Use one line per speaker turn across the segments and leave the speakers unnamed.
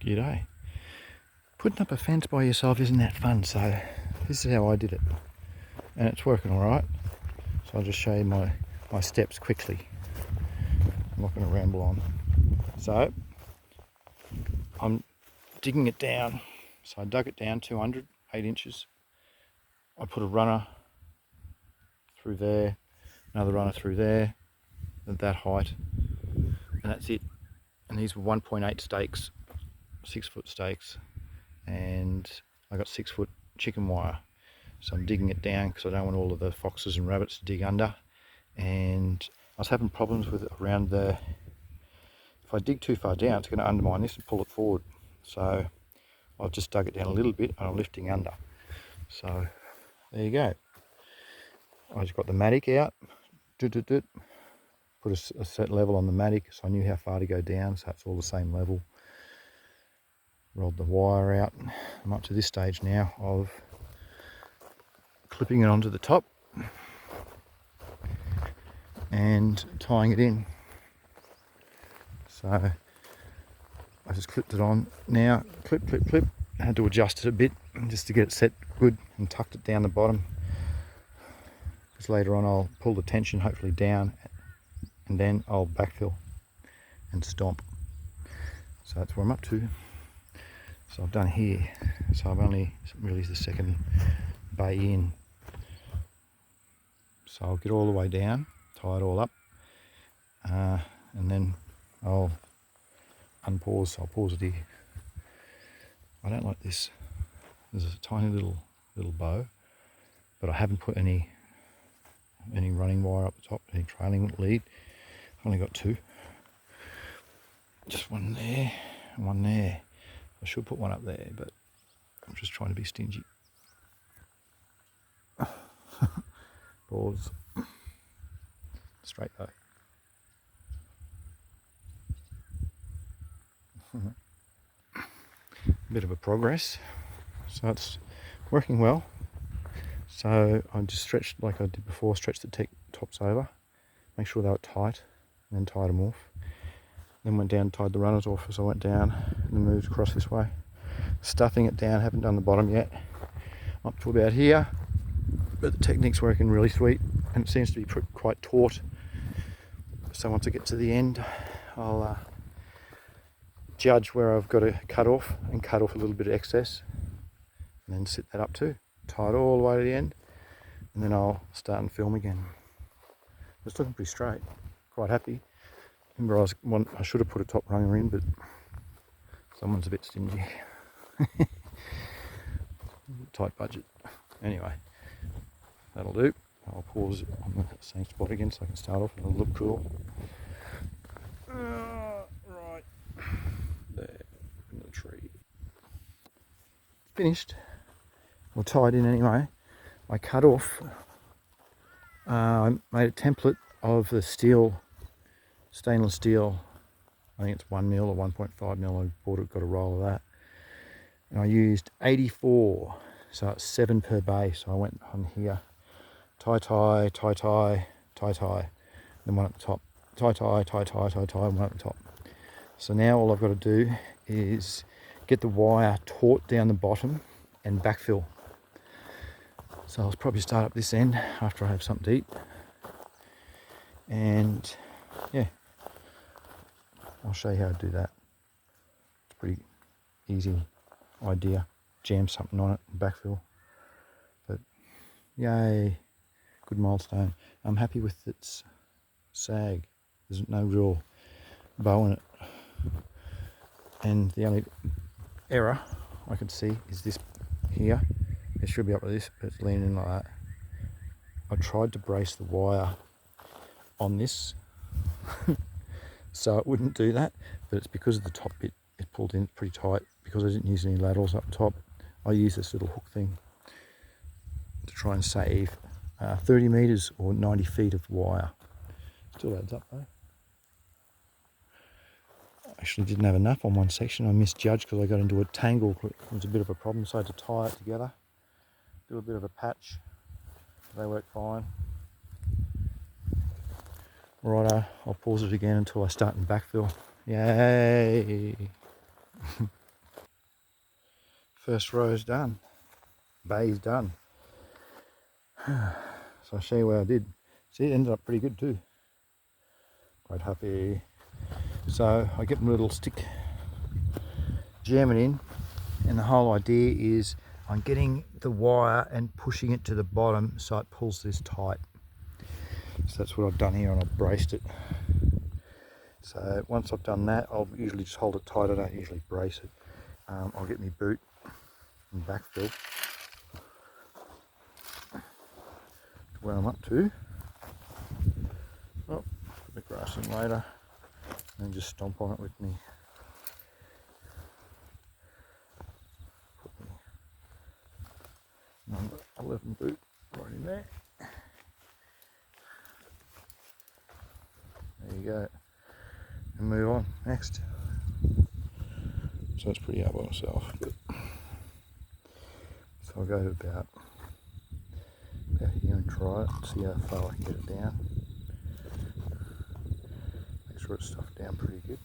G'day. Putting up a fence by yourself isn't that fun, so this is how I did it. And it's working alright. So I'll just show you my steps quickly. I'm not going to ramble on. So, I'm digging it down. So I dug it down 200, 8 inches. I put a runner through there, another runner through there, at that height, and that's it. And these were 1.8 stakes, 6-foot stakes, and I got 6-foot chicken wire. So I'm digging it down because I don't want all of the foxes and rabbits to dig under. And I was having problems with it around the, if I dig too far down, it's going to undermine this and pull it forward. So I've just dug it down a little bit and I'm lifting under. So there you go. I just got the mattock out, put a set level on the mattock so I knew how far to go down, so it's all the same level. Rolled the wire out. I'm up to this stage now of clipping it onto the top and tying it in. So I just clipped it on now, clip. I had to adjust it a bit just to get it set good and tucked it down the bottom. Because later on I'll pull the tension hopefully down and then I'll backfill and stomp. So that's where I'm up to. So I've done here. So I've only really the second bay in. So I'll get all the way down, tie it all up, and then I'll unpause. I'll pause it here. I don't like this. There's a tiny little bow, but I haven't put any running wire up the top, any trailing lead. I've only got 2. Just one there and one there. I should put one up there, but I'm just trying to be stingy. Pause. Straight though. Bit of a progress. So it's working well. So I just stretched like I did before, stretched the tops over, make sure they were tight, and then tied them off. Then went down, tied the runners off as I went down, and then moved across this way. Stuffing it down, haven't done the bottom yet. Up to about here, but the technique's working really sweet, and it seems to be quite taut. So once I get to the end, I'll judge where I've got to cut off and cut off a little bit of excess, and then sit that up too. Tie it all the way to the end, and then I'll start and film again. It's looking pretty straight. Quite happy. Remember, I should have put a top runger in, but someone's a bit stingy. Tight budget. Anyway, that'll do. I'll pause it on the same spot again so I can start off and it'll look cool. Right. There, in the tree. Finished. Or tied in anyway. I cut off. I made a template of the stainless steel. I think it's 1 mil or 1.5 mil. I bought it, got a roll of that. And I used 84, so it's 7 per bay. So I went on here, tie, then one at the top, tie, one at the top. So now all I've got to do is get the wire taut down the bottom and backfill. So I'll probably start up this end after I have something to eat. And yeah, I'll show you how to do that. It's a pretty easy idea. Jam something on it and backfill. But yay, good milestone. I'm happy with its sag. There's no real bow in it. And the only error I can see is this here. It should be up with this, but it's leaning in like that. I tried to brace the wire on this so it wouldn't do that, but it's because of the top bit. It pulled in pretty tight because I didn't use any laterals up top. I used this little hook thing to try and save 30 metres or 90 feet of wire. Still adds up though. I actually didn't have enough on one section. I misjudged because I got into a tangle. It was a bit of a problem, so I had to tie it together. Do a bit of a patch. They work fine. Righto, I'll pause it again until I start and backfill. Yay! first row's done. Bay's done. So I'll show you what I did. See, it ended up pretty good too. Quite happy. So I get my little stick, jam it in, and the whole idea is I'm getting the wire and pushing it to the bottom so it pulls this tight. So that's what I've done here, and I've braced it. So once I've done that, I'll usually just hold it tight. I don't usually brace it. I'll get my boot and backfill where I'm up to. Oh, put the grass in later, and just stomp on it with me. Put my number 11 boot right in there. There you go. And move on next. So it's pretty hard by myself. But so I'll go to about here and try it, see how far I can get it down. Make sure it's stuffed down pretty good.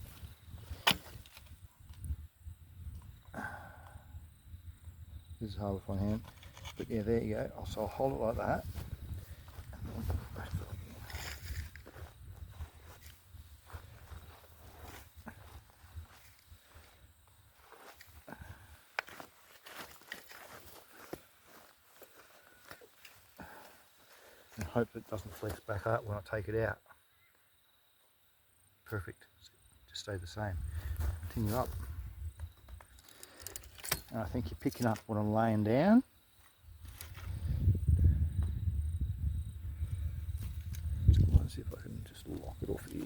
This is hard with one hand, but yeah, there you go. So I'll hold it like that. And hope it doesn't flex back up when I take it out. Perfect. Just stay the same. Continue up. And I think you're picking up what I'm laying down. Let's see if I can just lock it off here.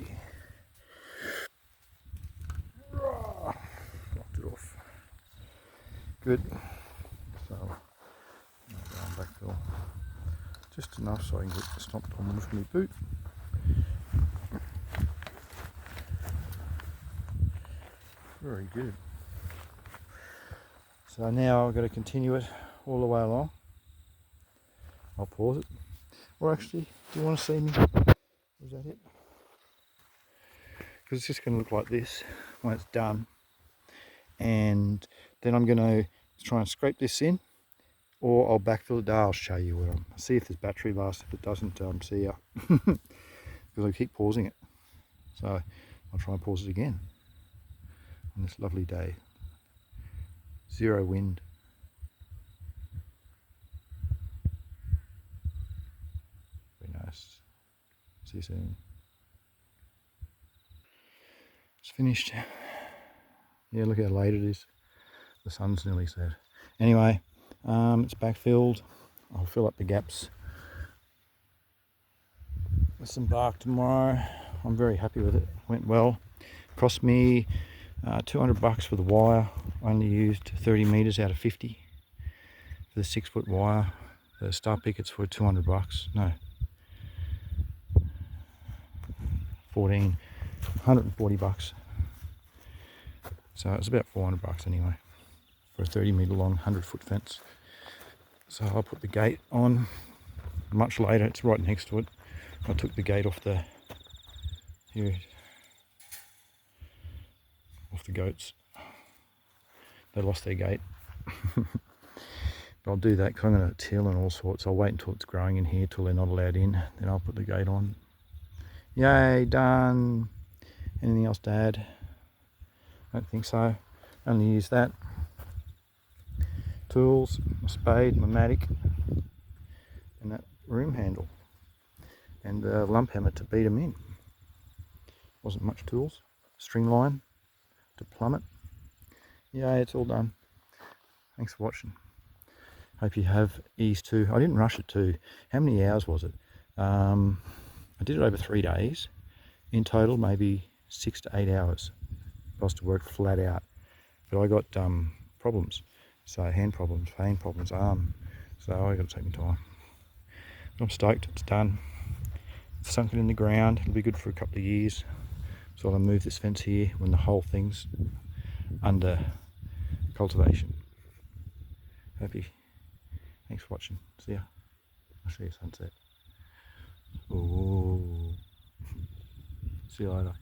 Locked it off. Good. So I'm backfill. Just enough so I can get stomped on with my boot. Very good. So now I've got to continue it all the way along. I'll pause it. Or actually, do you want to see me? Is that it? Because it's just going to look like this when it's done. And then I'm going to try and scrape this in, or I'll backfill it. I'll show you where I'm. See if there's battery lasts. If it doesn't, see ya. Because I keep pausing it. So I'll try and pause it again on this lovely day. Zero wind. Very nice. See you soon. It's finished. Yeah, look how late it is. The sun's nearly set. Anyway, it's backfilled. I'll fill up the gaps with some bark tomorrow. I'm very happy with it. Went well. Cost me $200 for the wire. I only used 30 meters out of 50 for the 6-foot wire. The star pickets were $200. No, 140 bucks. So it's about $400 anyway for a 30-meter long 100-foot fence. So I'll put the gate on much later. It's right next to it. I took the gate off the goats. They lost their gate. But I'll do that because I'm going to till and all sorts. I'll wait until it's growing in here till they're not allowed in. Then I'll put the gate on. Yay, done. Anything else to add? I don't think so. Only use that. Tools, my spade, my mattock, and that room handle. And a lump hammer to beat them in. Wasn't much tools. String line to plumb it. Yeah, it's all done. Thanks for watching. Hope you have ease too. I didn't rush it too. How many hours was it? I did it over 3 days. In total, maybe 6 to 8 hours. I was to work flat out. But I got problems. So hand problems, pain problems, arm. So I got to take my time. But I'm stoked. It's done. Sunk it in the ground. It'll be good for a couple of years. So I'll move this fence here when the whole thing's under cultivation. Happy. Thanks for watching. See ya. I'll show you sunset. Oh. See you later.